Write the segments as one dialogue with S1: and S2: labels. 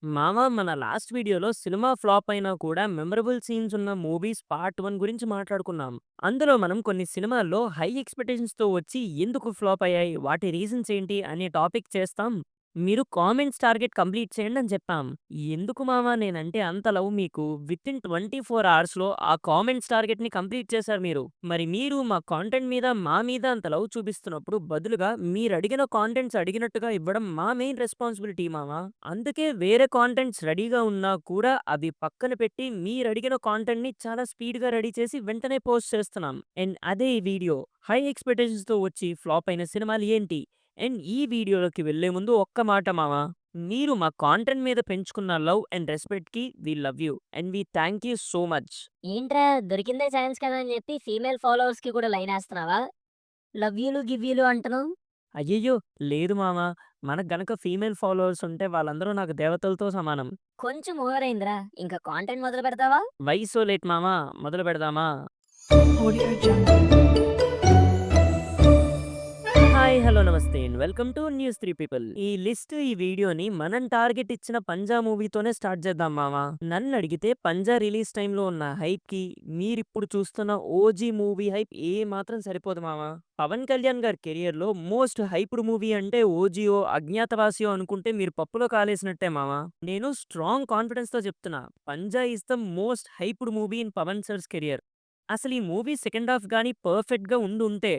S1: మన లాస్ట్ వీడియోలో cinema flop అయినా కూడా మెమరబుల్ సీన్స్ ఉన్న మూవీస్ పార్ట్ 1 గురించి మాట్లాడుకున్నాం. అందులో మనం కొన్ని సినిమాల్లో హై ఎక్స్‌పెక్టేషన్స్‌తో వచ్చి ఎందుకు ఫ్లాప్ అయ్యాయి? వాటి రీజన్స్ ఏంటి? అనే టాపిక్ చేస్తాం. మీరు కామెంట్స్ టార్గెట్ కంప్లీట్ చేయండి అని చెప్పాం. ఎందుకు నేనంటే అంత లవ్ మీకు వితిన్ 24 అవర్స్‌లో ఆ కామెంట్స్ టార్గెట్‌ని కంప్లీట్ చేశారు మీరు. మరి మీరు మా కాంటెంట్ మీద మా మీద అంత లవ్ చూపిస్తున్నప్పుడు బదులుగా మీరడిగిన కాంటెంట్స్ అడిగినట్టుగా ఇవ్వడం మా మెయిన్ రెస్పాన్సిబిలిటీ మామ. అందుకే వేరే కాంటెంట్స్ రెడీగా ఉన్నా కూడా అవి పక్కన పెట్టి మీరడిగిన కాంటెంట్‌ని చాలా స్పీడ్‌గా రెడీ చేసి వెంటనే పోస్ట్ చేస్తున్నాం. అండ్ అదే ఈ వీడియో హై ఎక్స్‌పెక్టేషన్స్‌తో వచ్చి ఫ్లాప్ అయిన సినిమాలు ఏంటి? అండ్ ఈ వీడియోలోకి వెళ్ళే ముందు ఒక్క మాట మామ. మీరు మా కాంటెంట్ మీద పెంచుకున్న లవ్ అండ్ రెస్పెక్ట్‌కి we love you and we thank you so much.
S2: ఏంట్రా దొరికిందే ఛాన్స్ కదా అని చెప్పి ఫీమేల్ ఫాలోవర్స్‌కి కూడా లైనేస్తున్నావా? లవ్ యూలు, గివ్ యూలు అంటున్నావు.
S1: అయ్యయ్యో! లేదు మామ. మనకు గనక ఫీమేల్ ఫాలోవర్స్ ఉంటే వాళ్ళందరూ నాకు దేవతలతో సమానం.
S2: కొంచెం ఓవర్ అయిందిరా. ఇంకా కాంటెంట్ మొదలు పెడతావా?
S1: వై సో లేట్ మామ. మొదలు పెడదామా?
S3: Audio Jungle.
S1: హాయ్! హలో! నమస్తే and welcome to news 3 people. ఈ వీడియోని మనం టార్గెట్ ఇచ్చిన 'పంజా' మూవీతోనే స్టార్ట్ చేద్దాం మామ. నన్నడిగితే 'పంజా' రిలీజ్ టైమ్‌లో ఉన్న హైప్‌కి మీరిప్పుడు చూస్తున్న 'ఓజీ' మూవీ హైప్ ఏ మాత్రం సరిపోదు మామ. పవన్ కళ్యాణ్ గారి కెరియర్‌లో మోస్ట్ హైప్డ్ మూవీ అంటే 'ఓజీయో', 'అజ్ఞాతవాసియో' అనుకుంటే మీరు పప్పులో కాలేసినట్టే మామ. నేను స్ట్రాంగ్ కాన్ఫిడెన్స్‌తో చెప్తున్నా. 'Panja' is the most hyped movie in Pawan sir's career. అసలు ఈ మూవీ సెకండ్ హాఫ్ గాని పర్ఫెక్ట్‌గా ఉండుంటే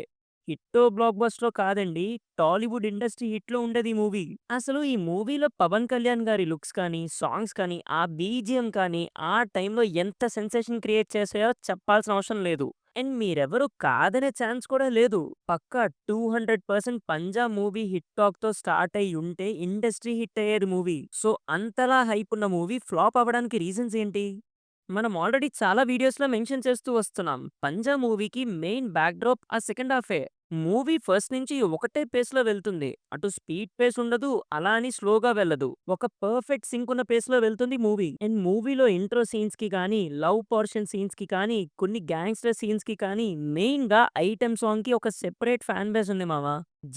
S1: హిట్టో, బ్లాక్ బస్టరో కాదండి. టాలీవుడ్ ఇండస్ట్రీ హిట్‌లో ఉండేది ఈ మూవీ. అసలు ఈ మూవీలో పవన్ కళ్యాణ్ గారి లుక్స్ కానీ, సాంగ్స్ కానీ, ఆ బీజీఎం కానీ, ఆ టైంలో ఎంత సెన్సేషన్ క్రియేట్ చేసాయో చెప్పాల్సిన అవసరం లేదు. అండ్ మీరెవరు కాదనే ఛాన్స్ కూడా లేదు. పక్కా 200% పంజా మూవీ హిట్ టాక్‌తో స్టార్ట్ అయ్యి ఉంటే ఇండస్ట్రీ హిట్ అయ్యేది మూవీ. సో, అంతలా హైప్ ఉన్న మూవీ ఫ్లాప్ అవ్వడానికి రీజన్స్ ఏంటి? మనం ఆల్రెడీ చాలా వీడియోస్‌లో మెన్షన్ చేస్తూ వస్తున్నాం. 'పంజా' మూవీకి మెయిన్ బ్యాక్‌డ్రాప్ ఆ సెకండ్ హాఫే. మూవీ ఫస్ట్ నుంచి ఒకటే పేస్‌లో వెళ్తుంది. అటు స్పీడ్ పేస్ ఉండదు, అలా అని స్లోగా వెళ్ళదు. ఒక పర్ఫెక్ట్ సింక్ ఉన్న పేస్‌లో వెళ్తుంది మూవీ. అండ్ మూవీలో ఇంట్రో సీన్స్‌కి కానీ, లవ్ పోర్షన్ సీన్స్‌కి కానీ, కొన్ని గ్యాంగ్‌స్టర్ సీన్స్‌కి కానీ, మెయిన్‌గా ఐటెమ్ సాంగ్‌కి ఒక సెపరేట్ ఫ్యాన్ బేస్ ఉంది మామ.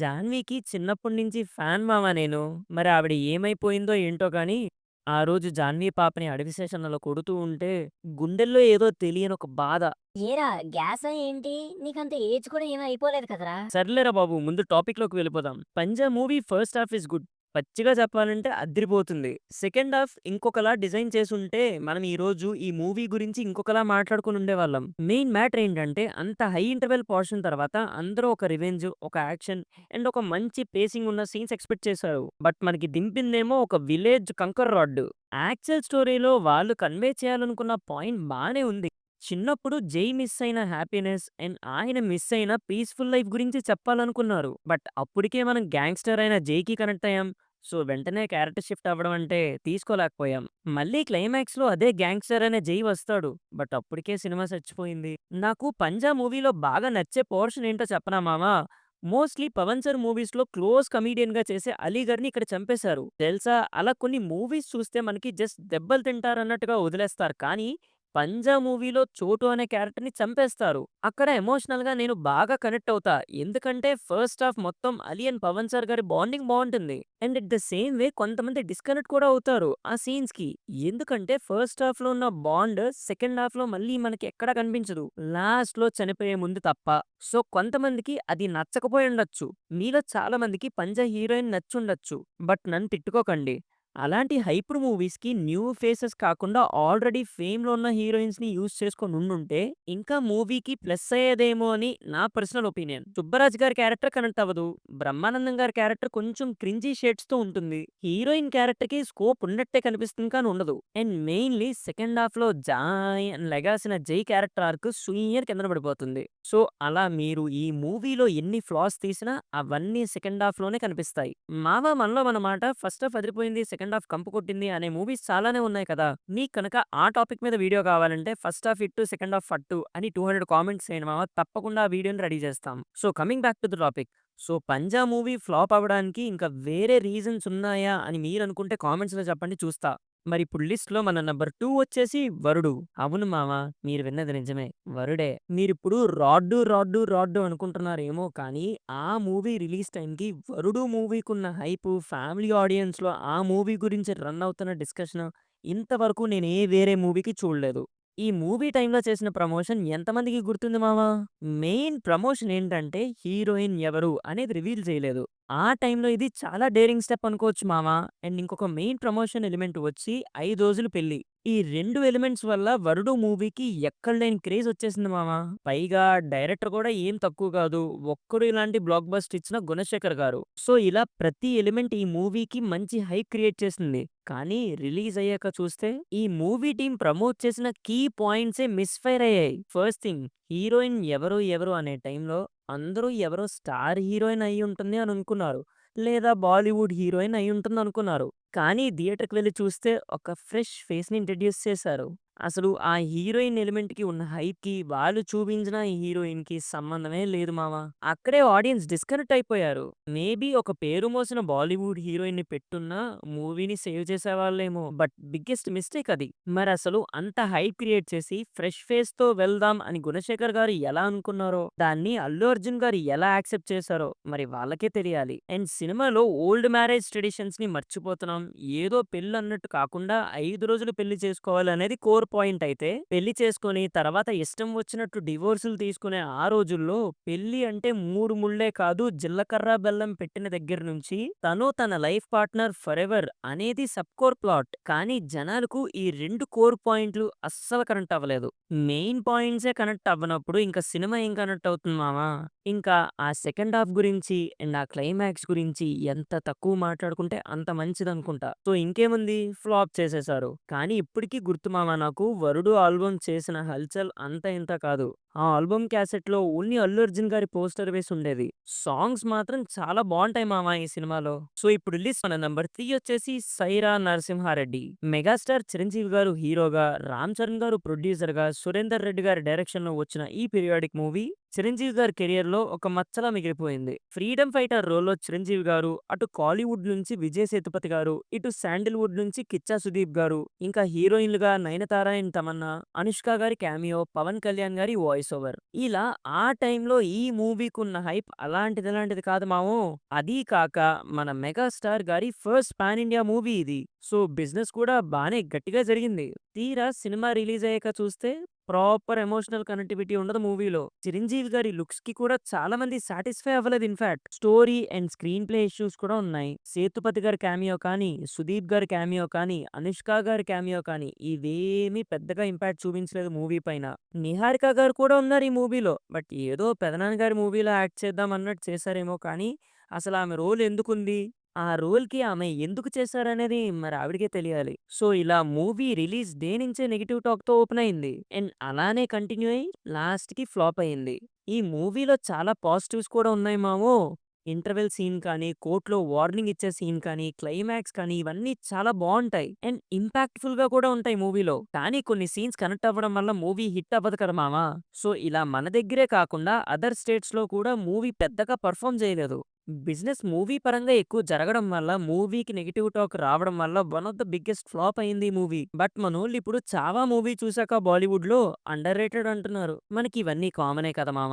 S1: జాన్వీకి చిన్నప్పటి నుంచి ఫ్యాన్ మామ నేను. మరి ఆవిడ ఏమైపోయిందో ఏంటో గానీ ఆ రోజు జాన్వీ పాపని అడవి స్టేషన్‌లో కొడుతూ ఉంటే, గుండెల్లో ఏదో తెలియని ఒక బాధ.
S2: ఏరా గ్యాసా ఏంటి? నీకంత ఏజ్ కూడా ఏమి అయిపోలేదు కదరా!
S1: సర్లేరా బాబు! ముందు టాపిక్‌లోకి వెళ్ళిపోదాం. 'Panja' movie first half is good. పచ్చిగా చెప్పాలంటే అద్దిరిపోతుంది. సెకండ్ హాఫ్ ఇంకొకలా డిజైన్ చేసుంటే, మనం ఈరోజు ఈ మూవీ గురించి ఇంకొకలా మాట్లాడుకొని ఉండేవాళ్ళం. మెయిన్ మ్యాటర్ ఏంటంటే, అంత హై ఇంటర్వెల్ పోర్షన్ తర్వాత అందరూ ఒక రివెంజ్, ఒక యాక్షన్ అండ్ ఒక మంచి పేసింగ్ ఉన్న సీన్స్ ఎక్స్‌పెక్ట్ చేశారు. బట్ మనకి దింపిందేమో ఒక విలేజ్ కంకర్ రాడ్. యాక్చువల్ స్టోరీలో వాళ్ళు కన్వే చేయాలనుకున్న పాయింట్ బానే ఉంది. చిన్నప్పుడు జై మిస్ అయిన హ్యాపీనెస్ అండ్ ఆయన మిస్ అయిన పీస్‌ఫుల్ లైఫ్ గురించి చెప్పాలనుకున్నారు. బట్ అప్పటికే మనం గ్యాంగ్‌స్టర్ అయిన జైకి కనెక్ట్ అయ్యాం. సో, వెంటనే క్యారెక్టర్ షిఫ్ట్ అవ్వడం అంటే తీసుకోలేకపోయాం. మళ్ళీ క్లైమాక్స్‌లో అదే గ్యాంగ్‌స్టర్ అనే జై వస్తాడు. బట్ అప్పటికే సినిమా చచ్చిపోయింది. నాకు 'పంజా' మూవీలో బాగా నచ్చే పోర్షన్ ఏంటో చెప్పనా మామ? మోస్ట్‌లీ పవన్ సార్ మూవీస్‌లో క్లోజ్ కమెడియన్‌గా చేసే 'అలీగర్‌ని' ఇక్కడ చంపేశారు. తెలుసా? అలా కొన్ని మూవీస్ చూస్తే మనకి జస్ట్ దెబ్బలు తింటారన్నట్టుగా వదిలేస్తారు. కానీ 'పంజా' మూవీలో 'చోటు' అనే క్యారెక్టర్‌ని చంపేస్తారు. అక్కడ ఎమోషనల్‌గా నేను బాగా కనెక్ట్ అవుతా. ఎందుకంటే ఫస్ట్ హాఫ్ మొత్తం అలీ అండ్ పవన్ సార్ గారి బాండింగ్ బావుంటుంది. And at the same way కొంతమంది డిస్కనెక్ట్ కూడా అవుతారు ఆ సీన్స్‌కి. ఎందుకంటే ఫస్ట్ హాఫ్‌లో ఉన్న బాండ్ సెకండ్ హాఫ్‌లో మళ్ళీ మనకి ఎక్కడా కనిపించదు. లాస్ట్‌లో చనిపోయే ముందు తప్ప. సో, కొంతమందికి అది నచ్చకపోయుండొచ్చు. మీలో చాలా మందికి 'పంజా' హీరోయిన్ నచ్చుండొచ్చు. బట్ నన్ను తిట్టుకోకండి. అలాంటి హైప్డ్ మూవీస్‌కి న్యూ ఫేసెస్ కాకుండా ఆల్రెడీ ఫేమ్‌లో ఉన్న హీరోయిన్స్‌ని యూజ్ చేసుకొని ఉండుంటే, ఇంకా మూవీకి ప్లస్ అయ్యేదేమో అని నా పర్సనల్ ఒపీనియన్. 'సుబ్బరాజు' గారి క్యారెక్టర్ కనెక్ట్ అవ్వదు. 'బ్రహ్మానందం' గారి క్యారెక్టర్ కొంచెం క్రింజీ షేడ్స్‌తో ఉంటుంది. హీరోయిన్ క్యారెక్టర్‌కి స్కోప్ ఉన్నట్టే కనిపిస్తుంది కానీ ఉండదు. అండ్ మెయిన్‌లీ సెకండ్ హాఫ్‌లో జాయ్ అని లెగాసిన జై క్యారెక్టర్ ఆర్క్ సుయ్యని కిందన పడిపోతుంది. సో, అలా మీరు ఈ మూవీలో ఎన్ని ఫ్లాస్ తీసినా అవన్నీ సెకండ్ హాఫ్‌లోనే కనిపిస్తాయి. మనలో మన మాట ఫస్ట్ హాఫ్ అదిరిపోయింది. సెకండ్ హాఫ్ కంపు కొట్టింది అనే మూవీస్ చాలానే ఉన్నాయి కదా! మీకు కనుక ఆ టాపిక్ మీద వీడియో కావాలంటే first half hit, second half ఫట్టు అని 200 కామెంట్స్ చేయండి మామ. తప్పకుండా ఆ వీడియోని రెడీ చేస్తాం. So, coming back to the topic. So, 'Panja' movie flop అవ్వడానికి ఇంకా వేరే రీజన్స్ ఉన్నాయా అని మీరనుకుంటే కామెంట్స్‌లో చెప్పండి చూస్తా. మరిప్పుడు లిస్ట్‌లో మన నంబర్ 2 వచ్చేసి 'వరుడు'. అవును మామ, మీరు విన్నది నిజమే. 'వరుడే'. మీరిప్పుడు 'రాడ్డు రాడ్డు రాడ్డు' అనుకుంటున్నారేమో కానీ, ఆ మూవీ రిలీజ్ టైమ్‌కి 'వరుడు' మూవీకున్న హైపు, ఫ్యామిలీ ఆడియన్స్‌లో ఆ మూవీ గురించి రన్ అవుతున్న డిస్కషన్ ఇంతవరకు నేను ఏ వేరే మూవీకి చూడలేదు. ఈ మూవీ టైమ్‌లో చేసిన ప్రమోషన్ ఎంతమందికి గుర్తుంది మామ? మెయిన్ ప్రమోషన్ ఏంటంటే హీరోయిన్ ఎవరు అనేది రివీల్ చేయలేదు. ఆ టైమ్‌లో ఇది చాలా డేరింగ్ స్టెప్ అనుకోవచ్చు మామ. అండ్ ఇంకొక మెయిన్ ప్రమోషన్ ఎలిమెంట్ వచ్చి 5 రోజులు పెళ్లి. ఈ 2 ఎలిమెంట్స్ వల్ల 'వరుడు' మూవీకి ఎక్కడలేని క్రేజ్ వచ్చేసింది మామ. పైగా డైరెక్టర్ కూడా ఏం తక్కువ కాదు. ఒక్కడు ఇలాంటి బ్లాక్ బస్టర్ ఇచ్చిన 'గుణశేఖర్' గారు. సో ఇలా ప్రతి ఎలిమెంట్ ఈ మూవీకి మంచి హైప్ క్రియేట్ చేసింది. కానీ రిలీజ్ అయ్యాక చూస్తే ఈ మూవీ టీమ్ ప్రమోట్ చేసిన కీ పాయింట్సే మిస్‌ఫైర్ అయ్యాయి. ఫస్ట్ థింగ్, హీరోయిన్ ఎవరు ఎవరు అనే టైంలో అందరూ ఎవరో స్టార్ హీరోయిన్ అయ్యుంటుంది అని అనుకున్నారు. లేదా బాలీవుడ్ హీరోయిన్ అయ్యుంటుందనుకున్నారు. కానీ థియేటర్‌కి వెళ్లి చూస్తే ఒక ఫ్రెష్ ఫేస్‌ని ఇంట్రొడ్యూస్ చేశారు. అసలు ఆ హీరోయిన్ ఎలిమెంట్‌కి ఉన్న హైప్‌కి, వాళ్ళు చూపించిన ఈ హీరోయిన్‌కి సంబంధమే లేదు మామ. అక్కడే ఆడియన్స్ డిస్కనెక్ట్ అయిపోయారు. మేబీ ఒక పేరు మోసిన బాలీవుడ్ హీరోయిన్‌ని పెట్టున్నా మూవీని సేవ్ చేసేవాళ్ళేమో. బట్ బిగ్గెస్ట్ మిస్టేక్ అది. మరసలు అంత హైప్ క్రియేట్ చేసి ఫ్రెష్ ఫేస్‌తో వెళ్దాం అని గుణశేఖర్ గారు ఎలా అనుకున్నారో, దాన్ని అల్లు అర్జున్ గారు ఎలా యాక్సెప్ట్ చేశారో మరి వాళ్ళకే తెలియాలి. అండ్ సినిమాలో ఓల్డ్ మ్యారేజ్ ట్రెడిషన్స్‌ని మర్చిపోతున్నాం. ఏదో పెళ్ళన్నట్టు కాకుండా 5 రోజులు పెళ్లి చేసుకోవాలనేది కోర్ పాయింట్ అయితే, పెళ్లి చేసుకొని తర్వాత ఇష్టం వచ్చినట్టు డివోర్సులు తీసుకునే ఆ రోజుల్లో పెళ్లి అంటే 3 ముళ్ళే కాదు, జీలకర్ర బెల్లం పెట్టిన దగ్గర నుంచి తను తన లైఫ్ పార్ట్నర్ ఫరెవర్ అనేది సబ్ కోర్ ప్లాట్. కానీ జనాలకు ఈ 2 కోర్ పాయింట్లు అస్సలు కనెక్ట్ అవ్వలేదు. మెయిన్ పాయింట్సే కనెక్ట్ అవ్వనప్పుడు ఇంకా సినిమా ఏం కనెక్ట్ అవుతుంది మామ? ఇంకా ఆ సెకండ్ హాఫ్ గురించి అండ్ ఆ క్లైమాక్స్ గురించి ఎంత తక్కువ మాట్లాడుకుంటే అంత మంచిదనుకుంటా. సో ఇంకేముంది, ఫ్లాప్ చేసేశారు. కానీ ఇప్పటికి గుర్తు మామ నాకు 'వరుడు' ఆల్బమ్ చేసిన హల్చల్ అంత ఇంత కాదు. ఆ ఆల్బమ్ క్యాసెట్‌లో ఓన్లీ అల్లు అర్జున్ గారి పోస్టర్ వేసి ఉండేది. సాంగ్స్ మాత్రం చాలా బావుంటాయి మామ ఈ సినిమాలో. సో ఇప్పుడు లిస్ట్ మన నంబర్ 3 వచ్చేసి 'సైరా నరసింహారెడ్డి'. మెగాస్టార్ చిరంజీవి గారు హీరోగా, రామ్ చరణ్ గారు ప్రొడ్యూసర్‌గా, సురేందర్ రెడ్డి గారి డైరెక్షన్‌లో వచ్చిన ఈ పీరియాడిక్ మూవీ చిరంజీవి గారి కెరియర్‌లో ఒక మచ్చలా మిగిలిపోయింది. ఫ్రీడమ్ ఫైటర్ రోల్‌లో చిరంజీవి గారు, అటు కాలీవుడ్ నుంచి విజయ్ సేతుపతి గారు, ఇటు శాండిల్‌వుడ్ నుంచి కిచ్చా సుదీప్ గారు, ఇంకా హీరోయిన్‌లుగా నయనతార అండ్ తమన్నా, అనుష్క గారి క్యామియో, పవన్ కళ్యాణ్ గారి వాయిస్ ఓవర్. ఇలా ఆ టైంలో ఈ మూవీకున్న హైప్ అలాంటిది కాదు మాము. అదీ కాక మన మెగాస్టార్ గారి ఫస్ట్ పాన్ ఇండియా మూవీ ఇది. సో బిజినెస్ కూడా బానే గట్టిగా జరిగింది. తీరా సినిమా రిలీజ్ అయ్యాక చూస్తే ప్రాపర్ ఎమోషనల్ కనెక్టివిటీ ఉండదు మూవీలో. చిరంజీవి గారి లుక్స్‌కి కూడా చాలా మంది సాటిస్ఫై అవ్వలేదు in fact. Story and screen play issues కూడా ఉన్నాయి. సేతుపతి గారి క్యామియో కానీ, సుదీప్ గారి క్యామియో కానీ, అనుష్క గారి క్యామియో కానీ ఇవేమీ పెద్దగా ఇంపాక్ట్ చూపించలేదు మూవీ పైన. నిహారిక గారు కూడా ఉన్నారు ఈ మూవీలో. బట్ ఏదో పెదనాన్న గారి మూవీలో యాక్ట్ చేద్దాం అన్నట్టు చేశారేమో కానీ, అసలు ఆమె రోల్ ఎందుకుంది? ఆ రోల్‌కి ఆమె ఎందుకు చేశారనేది మరి ఆవిడకే తెలియాలి. సో, ఇలా మూవీ రిలీజ్ డే నుంచే నెగెటివ్ టాక్‌తో ఓపెన్ అయింది. అండ్ అలానే కంటిన్యూ అయ్యి లాస్ట్‌కి ఫ్లాప్ అయింది. ఈ మూవీలో చాలా పాజిటివ్స్ కూడా ఉన్నాయి మాము. ఇంటర్వెల్ సీన్ కానీ, కోర్ట్‌లో వార్నింగ్ ఇచ్చే సీన్ కానీ, క్లైమాక్స్ కానీ ఇవన్నీ చాలా బావుంటాయి. అండ్ ఇంపాక్ట్‌ఫుల్‌గా కూడా ఉంటాయి మూవీలో. కానీ కొన్ని సీన్స్ కనెక్ట్ అవ్వడం వల్ల మూవీ హిట్ అవ్వదు కదా మామ. సో, ఇలా మన దగ్గరే కాకుండా అదర్ స్టేట్స్‌లో కూడా మూవీ పెద్దగా పెర్ఫార్మ్ చేయలేదు. బిజినెస్ మూవీ పరంగా ఎక్కువ జరగడం వల్ల, మూవీకి నెగెటివ్ టాక్ రావడం వల్ల one of the biggest flop అయింది ఈ మూవీ. బట్ మనోళ్ళు ఇప్పుడు 'చావా' మూవీ చూసాక బాలీవుడ్‌లో అండర్ రేటెడ్ అంటున్నారు. మనకి ఇవన్నీ కామనే కదా మామ.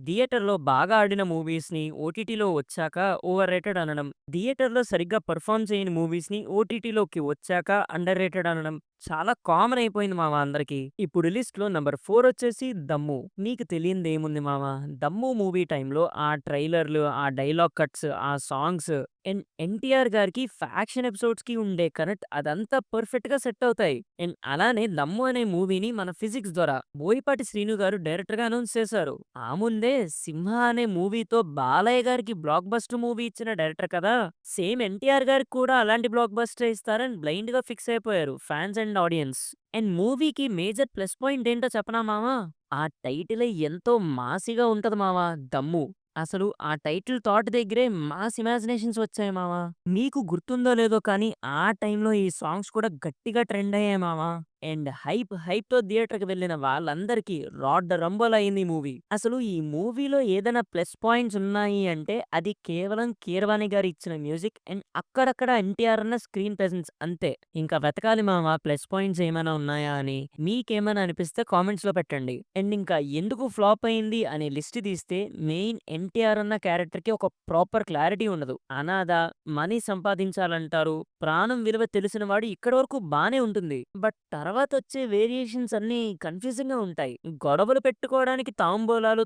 S1: థియేటర్‌లో బాగా ఆడిన మూవీస్‌ని ఓటీటీలో వచ్చాక ఓవర్ రేటెడ్ అనడం. థియేటర్‌లో సరిగ్గా పెర్ఫార్మ్ చేయని మూవీస్‌ని ఓటీటీలోకి వచ్చాక అండర్ రేటెడ్ అనడం చాలా కామన్ అయిపోయింది మామ అందరికి. ఇప్పుడు లిస్ట్‌లో నంబర్ 4 వచ్చేసి 'దమ్ము'. మీకు తెలియందేముంది మామ. 'దమ్ము' మూవీ టైమ్‌లో ఆ ట్రైలర్‌లు, ఆ డైలాగ్ కట్స్, ఆ సాంగ్స్ అండ్ ఎన్టీఆర్ గారికి ఫ్యాక్షన్ ఎపిసోడ్స్‌కి ఉండే కనెక్ట్ అదంతా పర్ఫెక్ట్‌గా సెట్ అవుతాయి. అండ్ అలానే 'దమ్ము' అనే మూవీని మన ఫిజిక్స్ ద్వారా బోయపాటి శ్రీను గారు డైరెక్టర్‌గా అనౌన్స్ చేశారు. ఆ ముందే 'సింహ' అనే మూవీతో బాలయ్య గారికి బ్లాక్ బస్టర్ మూవీ ఇచ్చిన డైరెక్టర్ కదా! సేమ్ ఎన్టీఆర్ గారికి కూడా అలాంటి బ్లాక్ బస్టరే ఇస్తారని బ్లైండ్‌గా ఫిక్స్ అయిపోయారు ఫ్యాన్స్ అండ్ ఆడియన్స్. అండ్ మూవీకి మేజర్ ప్లస్ పాయింట్ ఏంటో చెప్పనా మామ? ఆ టైటిలే ఎంతో మాసీగా ఉంటది మామ 'దమ్ము'. అసలు ఆ టైటిల్ థాట్ దగ్గరే మాస్ ఇమాజినేషన్స్ వచ్చాయి మామ. మీకు గుర్తుందో లేదో కానీ ఆ టైంలో ఈ సాంగ్స్ కూడా గట్టిగా ట్రెండ్ అయ్యాయి మామ. అండ్ హైప్‌తో థియేటర్‌కి వెళ్ళిన వాళ్ళందరికీ రాడ్ రంబోల్ అయింది ఈ మూవీ. అసలు ఈ మూవీలో ఏదైనా ప్లస్ పాయింట్స్ ఉన్నాయి అంటే అది కేవలం కీరవాణి గారు ఇచ్చిన మ్యూజిక్ అండ్ అక్కడక్కడ ఎన్టీఆర్ అన్న స్క్రీన్ ప్రెజెన్స్ అంతే. ఇంకా వెతకాలి మామ ప్లస్ పాయింట్స్ ఏమైనా ఉన్నాయా అని. మీకేమైనా అనిపిస్తే కామెంట్స్‌లో పెట్టండి. అండ్ ఇంకా ఎందుకు ఫ్లాప్ అయింది అనే లిస్ట్ తీస్తే మెయిన్ ఎన్టీఆర్ అన్న క్యారెక్టర్‌కి ఒక ప్రాపర్ క్లారిటీ ఉండదు. అనాథ, మనీ సంపాదించాలంటారు. ప్రాణం విలువ తెలిసిన వాడు ఇక్కడి వరకు బానే ఉంటుంది. బట్ తర్వాతొచ్చే వేరియేషన్స్ అన్నీ కన్‌ఫ్యూజింగ్‌గా ఉంటాయి. గొడవలు పెట్టుకోవడానికి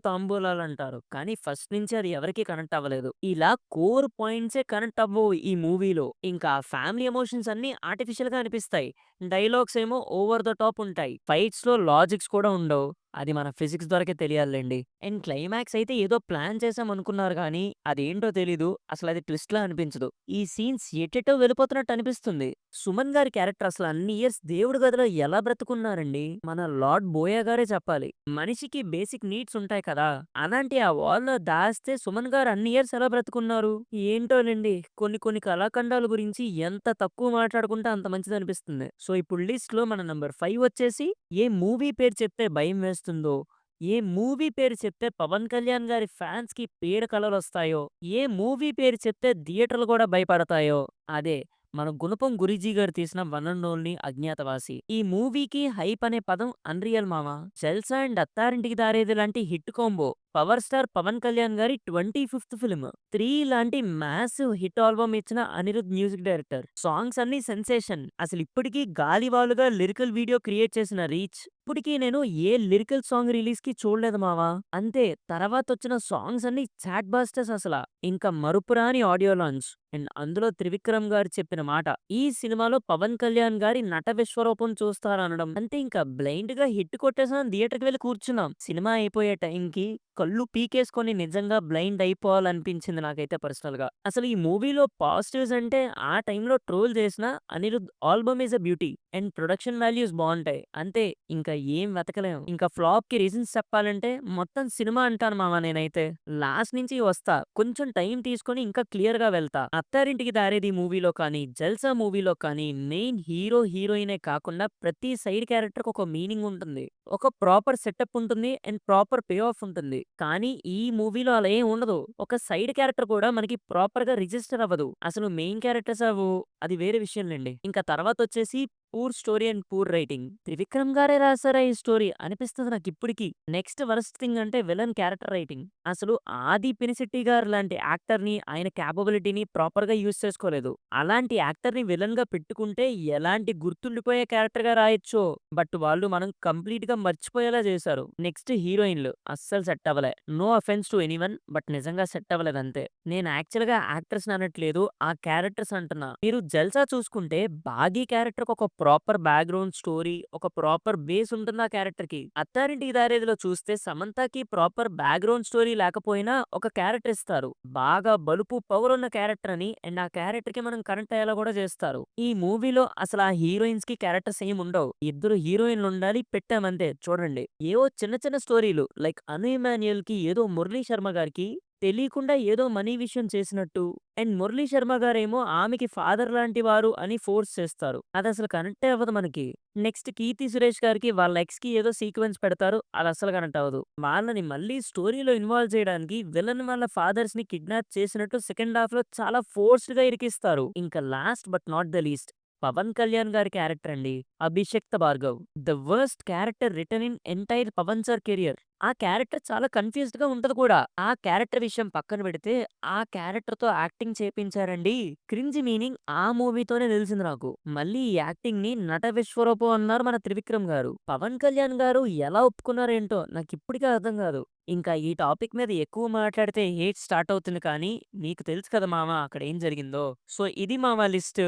S1: తాంబూలాలంటారు. కానీ ఫస్ట్ నుంచి అది ఎవరికీ కనెక్ట్ అవ్వలేదు. ఇలా కోర్ పాయింట్సే కనెక్ట్ అవ్వవు ఈ మూవీలో. ఇంకా ఫ్యామిలీ ఎమోషన్స్ అన్నీ ఆర్టిఫిషియల్‌గా అనిపిస్తాయి. డైలాగ్స్ ఏమో ఓవర్ ద టాప్ ఉంటాయి. ఫైట్స్‌లో లాజిక్స్ కూడా ఉండవు. అది మన ఫిజిక్స్ ద్వారాకే తెలియాలిలెండి. అండ్ క్లైమాక్స్ అయితే ఏదో ప్లాన్ చేసాం అనుకున్నారు గానీ, అదేంటో తెలీదు. అసలది ట్విస్ట్‌లా అనిపించదు. ఈ సీన్స్ ఎటెటో వెళ్ళిపోతున్నట్టు అనిపిస్తుంది. సుమన్ గారి క్యారెక్టర్ అసలు అన్ని ఇయర్స్ దేవుడి గదిలో ఎలా బ్రతుకున్నారండి? మన లార్డ్ బోయా గారే చెప్పాలి. మనిషికి బేసిక్ నీడ్స్ ఉంటాయి కదా! అలాంటి ఆ వాల్‌లో దాస్తే సుమన్ గారు అన్ని ఇయర్స్ ఎలా బ్రతుకున్నారు? ఏంటోలెండి. కొన్ని కొన్ని కళాఖండాల గురించి ఎంత తక్కువ మాట్లాడుకుంటే అంత మంచిదనిపిస్తుంది. సో, ఇప్పుడు లిస్ట్‌లో మన నంబర్ 5 వచ్చేసి ఏ మూవీ పేరు చెప్తే భయం వేస్తుందో, ఏ మూవీ పేరు చెప్తే పవన్ కళ్యాణ్ గారి ఫ్యాన్స్‌కి పీడ కలలొస్తాయో, ఏ మూవీ పేరు చెప్తే థియేటర్లు కూడా భయపడతాయో అదే మన గుణపం గురూజీ గారు తీసిన 'వన్ అండ్ ఓన్లీ అజ్ఞాతవాసి'. ఈ మూవీకి హైప్ అనే పదం అన్‌రియల్ మామ. 'జల్సా' అండ్ 'అత్తారింటికి దారేది' లాంటి hit combo. Power star Pawan Kalyan గారి 25th ఫిల్మ్. 'త్రీ' లాంటి మ్యాసివ్ హిట్ ఆల్బమ్ ఇచ్చిన అనిరుద్ మ్యూజిక్ డైరెక్టర్. సాంగ్స్ అన్నీ సెన్సేషన్. అసలిప్పటికీ గాలివాలుగా లిరికల్ వీడియో క్రియేట్ చేసిన రీచ్. ఇప్పటికి నేను ఏ లిరికల్ సాంగ్ రిలీజ్‌కి చూడలేదు మావా. అంతే తర్వాతొచ్చిన సాంగ్స్ అన్నీ చాట్ బస్టర్స్ అసల. ఇంకా మరుపురాని ఆడియో లాంచ్. అండ్ అందులో త్రివిక్రమ్ గారు చెప్పిన మాట. ఈ సినిమాలో పవన్ కళ్యాణ్ గారి నట విశ్వరూపం చూస్తారనడం. అంతే ఇంకా బ్లైండ్‌గా హిట్ కొట్టేసాం థియేటర్‌కి వెళ్లి కూర్చున్నాం. సినిమా అయిపోయే టైంకి కళ్ళు పీకేసుకొని నిజంగా బ్లైండ్ అయిపోవాలనిపించింది నాకైతే పర్సనల్‌గా. అసలు ఈ మూవీలో పాజిటివ్స్ అంటే ఆ టైంలో ట్రోల్ చేసిన Anirudh album is a beauty. And production values బావుంటాయి. అంతే ఇంకా ఏం వెతకలేం. ఇంకా ఫ్లాప్‌కి రీజన్స్ చెప్పాలంటే మొత్తం సినిమా అంటాను మామ నేనైతే. లాస్ట్ నుంచి వస్తా. కొంచెం టైం తీసుకొని ఇంకా క్లియర్‌గా వెళ్తా. 'అత్తారింటికి దారేది' మూవీలో కానీ, 'జల్సా' మూవీలో కానీ మెయిన్ హీరో, హీరోయినే కాకుండా ప్రతి సైడ్ క్యారెక్టర్‌కి ఒక మీనింగ్ ఉంటుంది. ఒక ప్రాపర్ సెటప్ ఉంటుంది. అండ్ ప్రాపర్ పే ఆఫ్ ఉంటుంది. కానీ ఈ మూవీలో అలా ఏం ఉండదు. ఒక సైడ్ క్యారెక్టర్ కూడా మనకి ప్రాపర్‌గా రిజిస్టర్ అవ్వదు. అసలు మెయిన్ క్యారెక్టర్స్ అవ్వవు. అది వేరే విషయంలెండి. ఇంకా తర్వాతొచ్చేసి poor story and poor writing. Trivikram గారే రాసారా ఈ స్టోరీ అనిపిస్తది నాకిప్పటికి. నెక్స్ట్ వరస్ట్ థింగ్ అంటే విలన్ క్యారెక్టర్ రైటింగ్. అసలు 'ఆది పినిశెట్టి' గారు లాంటి యాక్టర్‌ని ఆయన కేపబిలిటీని ప్రాపర్‌గా యూజ్ చేసుకోలేదు. అలాంటి యాక్టర్‌ని విలన్‌గా పెట్టుకుంటే ఎలాంటి గుర్తుండిపోయే క్యారెక్టర్‌గా రాయొచ్చో. బట్ వాళ్ళు మనం కంప్లీట్‌గా మర్చిపోయేలా చేశారు. నెక్స్ట్ హీరోయిన్‌లు అస్సలు సెట్ అవ్వలే. No offence to anyone but నిజంగా సెట్ అవ్వలేదు అంతే. నేను యాక్చువల్‌గా యాక్టర్స్‌ని అనట్లేదు. ఆ క్యారెక్టర్స్ అంటున్నా. మీరు 'జల్సా' చూసుకుంటే 'బాగీ' క్యారెక్టర్‌కి ఒక ప్రాపర్ బ్యాక్‌గ్రౌండ్ స్టోరీ, ఒక ప్రాపర్ బేస్ ఉంటుంది ఆ క్యారెక్టర్‌కి. 'అత్తారింటికి దారేదిలో' చూస్తే సమంతకి ప్రాపర్ బ్యాక్‌గ్రౌండ్ స్టోరీ లేకపోయినా ఒక క్యారెక్టర్ ఇస్తారు. బాగా బలుపు, పవర్ ఉన్న క్యారెక్టర్ అని అండ్ ఆ క్యారెక్టర్‌కి మనం కనెక్ట్ అయ్యేలా కూడా చేస్తారు. ఈ మూవీలో అసలు ఆ హీరోయిన్స్‌కి క్యారెక్టర్స్ ఏమి ఉండవు. ఇద్దరు హీరోయిన్‌లు ఉండాలి పెట్టామంతే చూడండి. ఏవో చిన్న చిన్న స్టోరీలు లైక్ 'అను ఇమాన్యుయల్‌కి' ఏదో 'మురళీ శర్మ' గారికి తెలియకుండా ఏదో మనీ విషయం చేసినట్టు అండ్ 'మురళీ శర్మ' గారేమో ఆమెకి ఫాదర్ లాంటి వారు అని ఫోర్స్ చేస్తారు. అదసలు కనెక్టే అవ్వదు మనకి. నెక్స్ట్ 'కీర్తి సురేష్' గారికి వాళ్ళ ఎక్స్‌కి ఏదో సీక్వెన్స్ పెడతారు. అదస్సలు కనెక్ట్ అవ్వదు. వాళ్ళని మళ్ళీ స్టోరీలో ఇన్వాల్వ్ చేయడానికి విలన్ వాళ్ళ ఫాదర్స్‌ని కిడ్నాప్ చేసినట్టు సెకండ్ హాఫ్‌లో చాలా ఫోర్స్డ్‌గా ఇరికిస్తారు. ఇంకా last but not the least Pawan Kalyan గారి క్యారెక్టర్ అండి. 'Abhishakta Bhargav' the worst character written in entire Pawan sir career. ఆ క్యారెక్టర్ చాలా కన్‌ఫ్యూజ్డ్‌గా ఉంటది కూడా. ఆ క్యారెక్టర్ విషయం పక్కన పెడితే ఆ క్యారెక్టర్‌తో యాక్టింగ్ చేపించారండి. క్రింజ్ మీనింగ్ ఆ మూవీతోనే తెలిసింది నాకు. మళ్ళీ ఈ యాక్టింగ్‌ని నట విశ్వరూపం అన్నారు మన త్రివిక్రమ్ గారు. పవన్ కళ్యాణ్ గారు ఎలా ఒప్పుకున్నారేంటో నాకిప్పటికీ అర్థం కాదు. ఇంకా ఈ టాపిక్ మీద ఎక్కువ మాట్లాడితే హేట్ స్టార్ట్ అవుతుంది కానీ నీకు తెలుసు కదా మామ అక్కడ ఏం జరిగిందో. సో ఇది మామ లిస్ట్.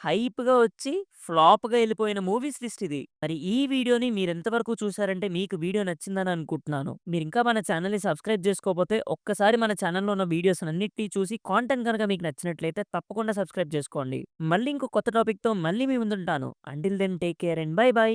S1: హైప్‌గా వచ్చి ఫ్లాప్‌గా ఎళ్ళిపోయిన మూవీస్ లిస్ట్ ఇది. మరి ఈ వీడియోని మీరెంతవరకు చూసారంటే మీకు వీడియో నచ్చిందని అనుకుంటున్నాను. మీరింకా మన ఛానెల్‌ని సబ్స్క్రైబ్ చేసుకోకపోతే ఒక్కసారి మన ఛానెల్‌లో ఉన్న వీడియోస్ అన్నిటిని చూసి కాంటెంట్ గనక మీకు నచ్చినట్లయితే తప్పకుండా సబ్స్క్రైబ్ చేసుకోండి. మళ్ళీ ఇంకో కొత్త టాపిక్‌తో మళ్ళీ మీ ముందుంటాను. Until then take care and bye by.